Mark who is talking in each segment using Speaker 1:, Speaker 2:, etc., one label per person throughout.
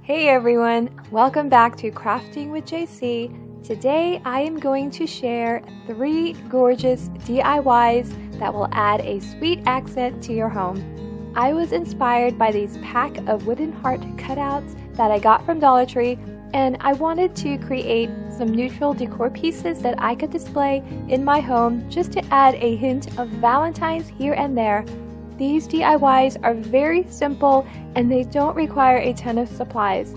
Speaker 1: Hey everyone, welcome back to Crafting with JC. Today I am going to share 3 gorgeous DIYs that will add a sweet accent to your home. I was inspired by these pack of wooden heart cutouts that I got from Dollar Tree, and I wanted to create some neutral decor pieces that I could display in my home just to add a hint of Valentine's here and there. These DIYs are very simple and they don't require a ton of supplies.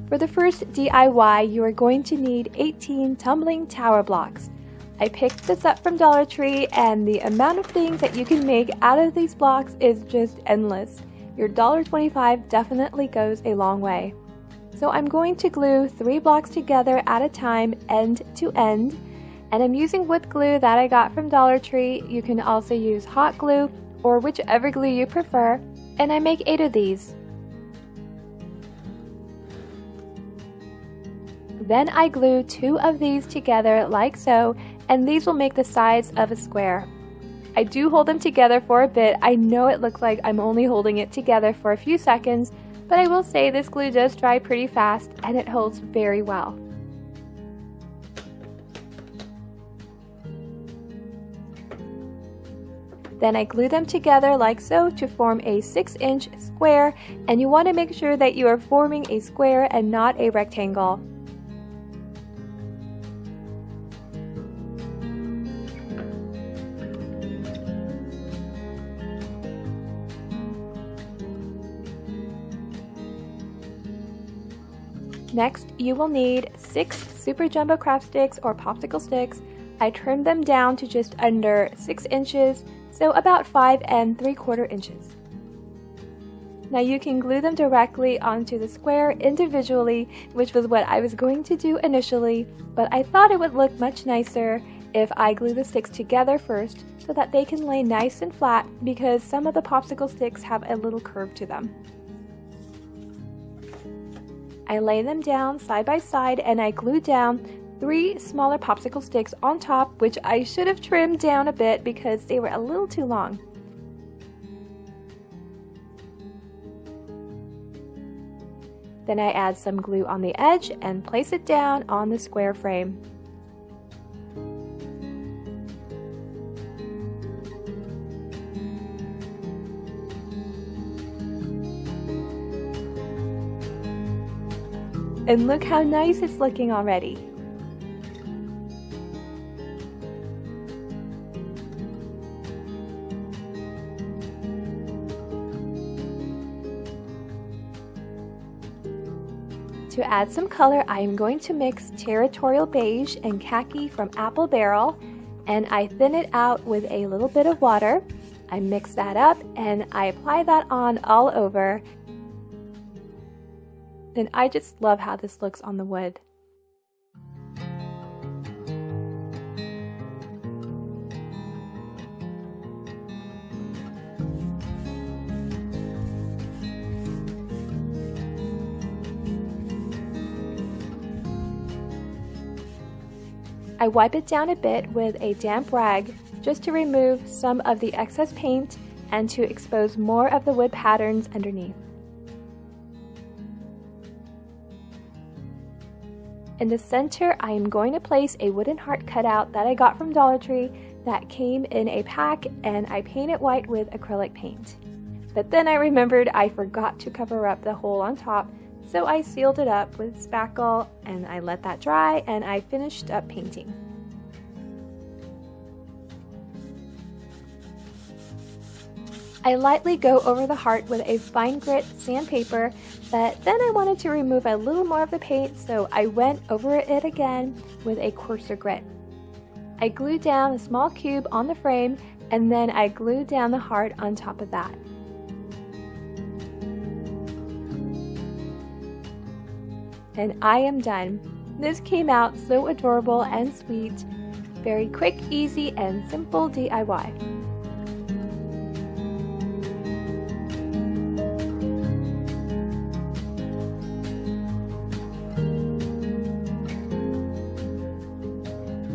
Speaker 1: For the first DIY, you are going to need 18 tumbling tower blocks. I picked this up from Dollar Tree and the amount of things that you can make out of these blocks is just endless. Your $1.25 definitely goes a long way. So I'm going to glue 3 blocks together at a time, end to end, and I'm using wood glue that I got from Dollar Tree. You can also use hot glue or whichever glue you prefer, and I make 8 of these. Then I glue 2 of these together like so, and these will make the sides of a square. I do hold them together for a bit. I know it looks like I'm only holding it together for a few seconds, but I will say this glue does dry pretty fast and it holds very well. Then I glue them together like so to form a 6-inch square, and you want to make sure that you are forming a square and not a rectangle. Next, you will need 6 Super Jumbo Craft Sticks or popsicle sticks. I trimmed them down to just under 6 inches, so about 5 3/4 inches. Now you can glue them directly onto the square individually, which was what I was going to do initially, but I thought it would look much nicer if I glue the sticks together first so that they can lay nice and flat, because some of the popsicle sticks have a little curve to them. I lay them down side by side and I glue down 3 smaller popsicle sticks on top, which I should have trimmed down a bit because they were a little too long. Then I add some glue on the edge and place it down on the square frame. And look how nice it's looking already. To add some color, I am going to mix Territorial Beige and Khaki from Apple Barrel, and I thin it out with a little bit of water. I mix that up and I apply that on all over. And I just love how this looks on the wood. I wipe it down a bit with a damp rag just to remove some of the excess paint and to expose more of the wood patterns underneath. In the center, I am going to place a wooden heart cutout that I got from Dollar Tree that came in a pack, and I paint it white with acrylic paint. But then I remembered I forgot to cover up the hole on top, so I sealed it up with spackle and I let that dry and I finished up painting. I lightly go over the heart with a fine grit sandpaper, but then I wanted to remove a little more of the paint, so I went over it again with a coarser grit. I glued down a small cube on the frame, and then I glued down the heart on top of that. And I am done. This came out so adorable and sweet. Very quick, easy, and simple DIY.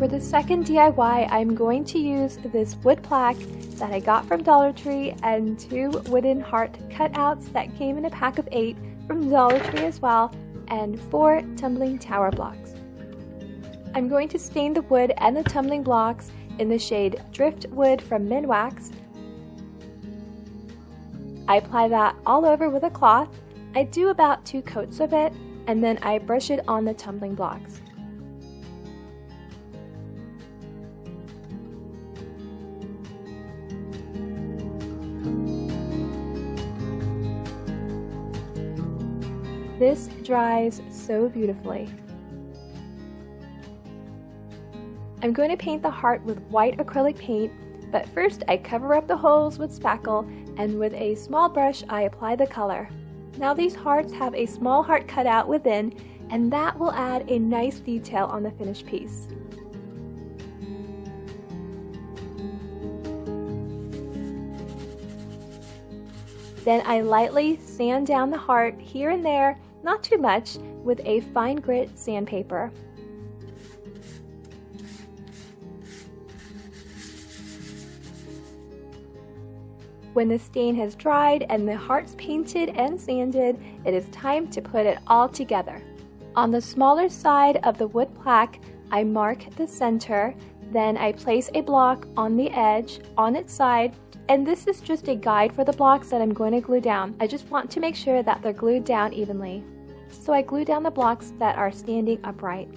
Speaker 1: For the second DIY, I'm going to use this wood plaque that I got from Dollar Tree and 2 wooden heart cutouts that came in a pack of 8 from Dollar Tree as well, and 4 tumbling tower blocks. I'm going to stain the wood and the tumbling blocks in the shade Driftwood from Minwax. I apply that all over with a cloth. I do about 2 coats of it, and then I brush it on the tumbling blocks. This dries so beautifully. I'm going to paint the heart with white acrylic paint, but first I cover up the holes with spackle, and with a small brush I apply the color. Now these hearts have a small heart cut out within, and that will add a nice detail on the finished piece. Then I lightly sand down the heart here and there, not too much, with a fine grit sandpaper. When the stain has dried and the heart's painted and sanded, it is time to put it all together. On the smaller side of the wood plaque, I mark the center, then I place a block on the edge, on its side, and this is just a guide for the blocks that I'm going to glue down. I just want to make sure that they're glued down evenly. So I glue down the blocks that are standing upright.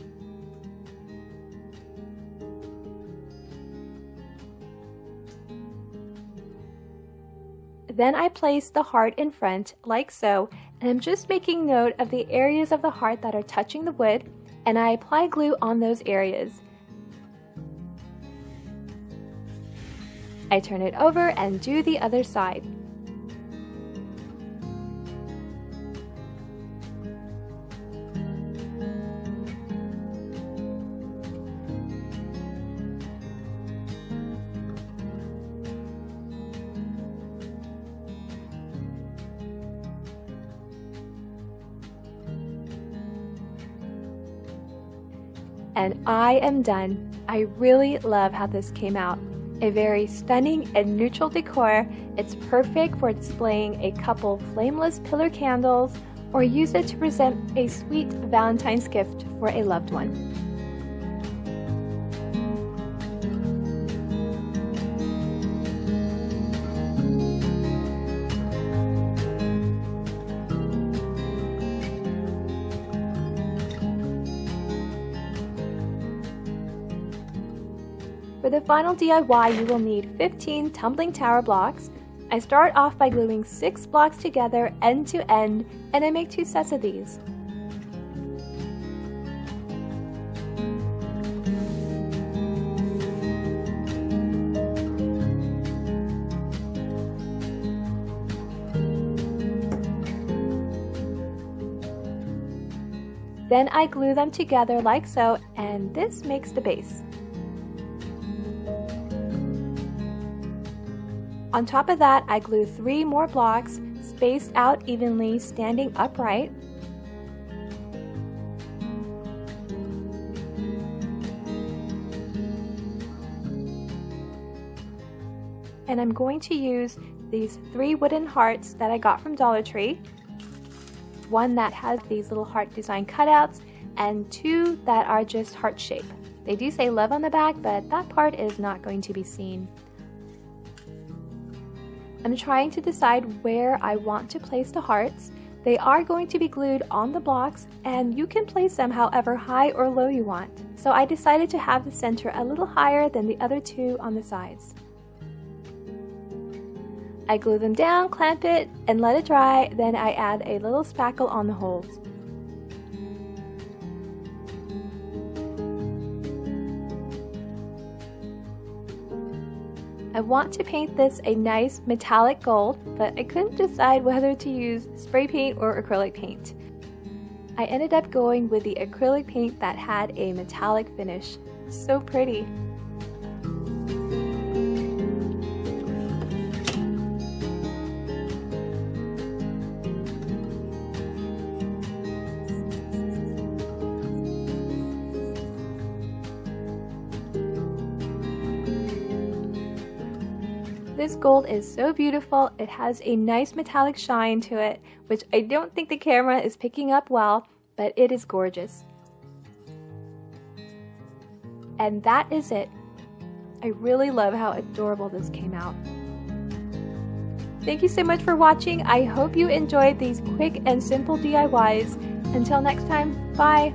Speaker 1: Then I place the heart in front, like so, and I'm just making note of the areas of the heart that are touching the wood, and I apply glue on those areas. I turn it over and do the other side. And I am done. I really love how this came out. A very stunning and neutral decor. It's perfect for displaying a couple flameless pillar candles, or use it to present a sweet Valentine's gift for a loved one. For the final DIY, you will need 15 tumbling tower blocks. I start off by gluing 6 blocks together end to end, and I make 2 sets of these. Then I glue them together like so, and this makes the base. On top of that, I glue 3 more blocks, spaced out evenly, standing upright. And I'm going to use these 3 wooden hearts that I got from Dollar Tree. One that has these little heart design cutouts, and 2 that are just heart shape. They do say love on the back, but that part is not going to be seen. I'm trying to decide where I want to place the hearts. They are going to be glued on the blocks, and you can place them however high or low you want. So I decided to have the center a little higher than the other 2 on the sides. I glue them down, clamp it, and let it dry, then I add a little spackle on the holes. I want to paint this a nice metallic gold, but I couldn't decide whether to use spray paint or acrylic paint. I ended up going with the acrylic paint that had a metallic finish. So pretty! This gold is so beautiful. It has a nice metallic shine to it, which I don't think the camera is picking up well, but it is gorgeous. And that is it. I really love how adorable this came out. Thank you so much for watching. I hope you enjoyed these quick and simple DIYs. Until next time, bye!